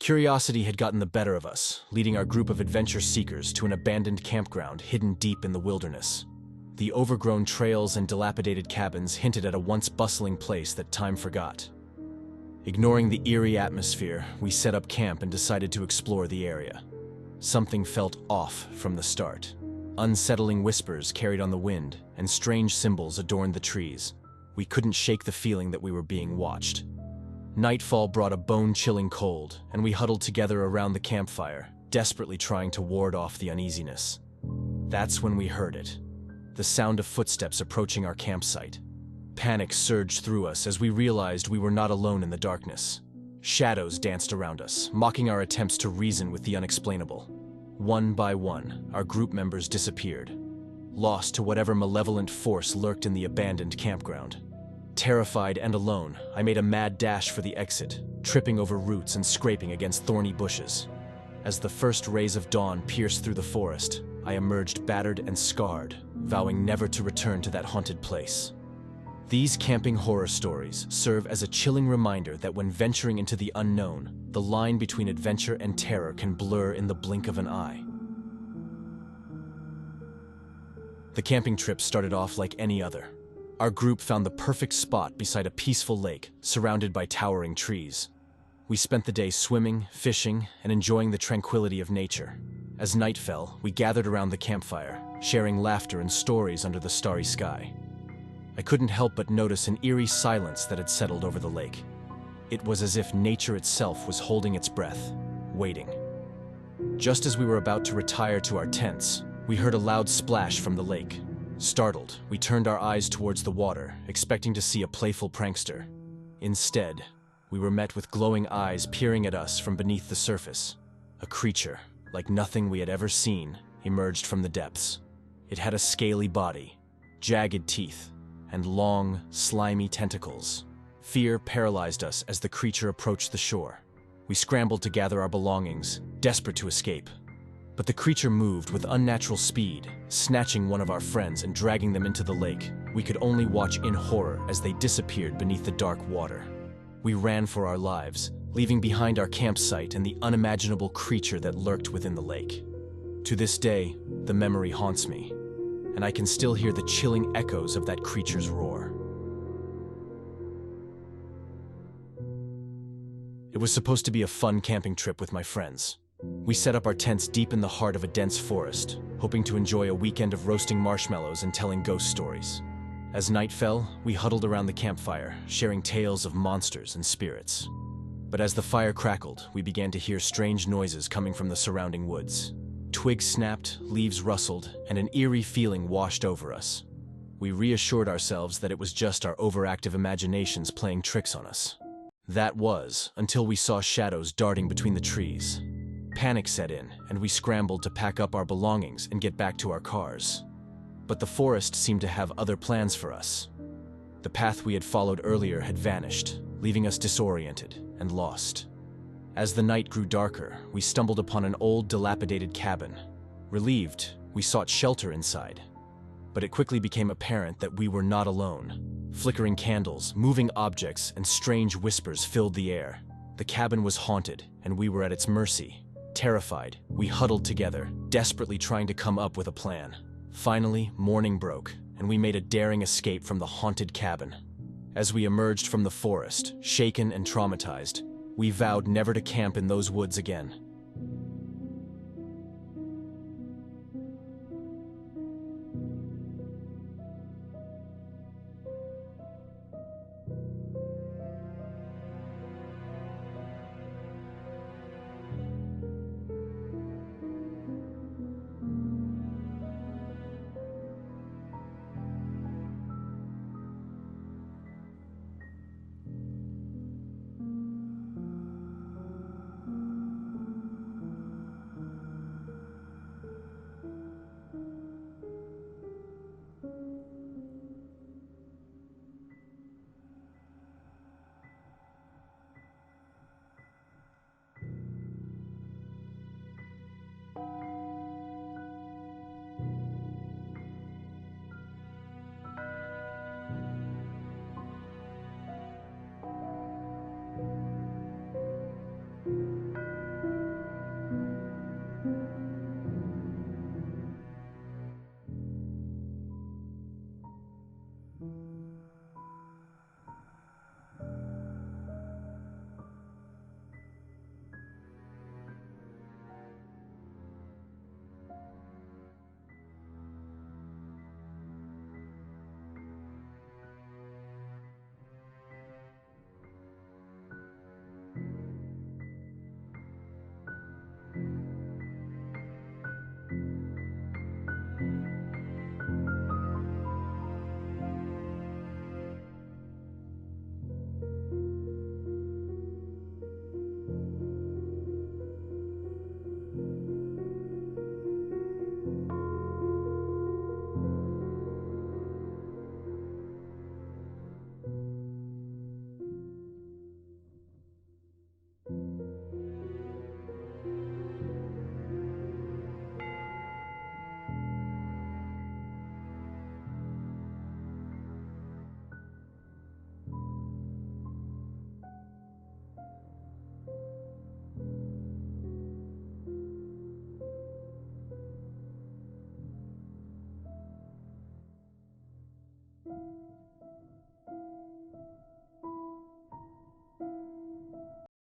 Curiosity had gotten the better of us, leading our group of adventure seekers to an abandoned campground hidden deep in the wilderness. The overgrown trails and dilapidated cabins hinted at a once bustling place that time forgot. Ignoring the eerie atmosphere, we set up camp and decided to explore the area. Something felt off from the start. Unsettling whispers carried on the wind, and strange symbols adorned the trees. We couldn't shake the feeling that we were being watched. Nightfall brought a bone-chilling cold, and we huddled together around the campfire, desperately trying to ward off the uneasiness. That's when we heard it. The sound of footsteps approaching our campsite. Panic surged through us as we realized we were not alone in the darkness. Shadows danced around us, mocking our attempts to reason with the unexplainable. One by one, our group members disappeared, lost to whatever malevolent force lurked in the abandoned campground. Terrified and alone, I made a mad dash for the exit, tripping over roots and scraping against thorny bushes. As the first rays of dawn pierced through the forest, I emerged battered and scarred, vowing never to return to that haunted place. These camping horror stories serve as a chilling reminder that when venturing into the unknown, the line between adventure and terror can blur in the blink of an eye. The camping trip started off like any other. Our group found the perfect spot beside a peaceful lake, surrounded by towering trees. We spent the day swimming, fishing, and enjoying the tranquility of nature. As night fell, we gathered around the campfire, sharing laughter and stories under the starry sky. I couldn't help but notice an eerie silence that had settled over the lake. It was as if nature itself was holding its breath, waiting. Just as we were about to retire to our tents, we heard a loud splash from the lake. Startled, we turned our eyes towards the water, expecting to see a playful prankster. Instead, we were met with glowing eyes peering at us from beneath the surface. A creature, like nothing we had ever seen, emerged from the depths. It had a scaly body, jagged teeth, and long, slimy tentacles. Fear paralyzed us as the creature approached the shore. We scrambled to gather our belongings, desperate to escape. But the creature moved with unnatural speed, snatching one of our friends and dragging them into the lake. We could only watch in horror as they disappeared beneath the dark water. We ran for our lives, leaving behind our campsite and the unimaginable creature that lurked within the lake. To this day, the memory haunts me, and I can still hear the chilling echoes of that creature's roar. It was supposed to be a fun camping trip with my friends. We set up our tents deep in the heart of a dense forest, hoping to enjoy a weekend of roasting marshmallows and telling ghost stories. As night fell, we huddled around the campfire, sharing tales of monsters and spirits. But as the fire crackled, we began to hear strange noises coming from the surrounding woods. Twigs snapped, leaves rustled, and an eerie feeling washed over us. We reassured ourselves that it was just our overactive imaginations playing tricks on us. That was, until we saw shadows darting between the trees. Panic set in, and we scrambled to pack up our belongings and get back to our cars. But the forest seemed to have other plans for us. The path we had followed earlier had vanished, leaving us disoriented and lost. As the night grew darker, we stumbled upon an old, dilapidated cabin. Relieved, we sought shelter inside. But it quickly became apparent that we were not alone. Flickering candles, moving objects, and strange whispers filled the air. The cabin was haunted, and we were at its mercy. Terrified, we huddled together, desperately trying to come up with a plan. Finally, morning broke, and we made a daring escape from the haunted cabin. As we emerged from the forest, shaken and traumatized, we vowed never to camp in those woods again.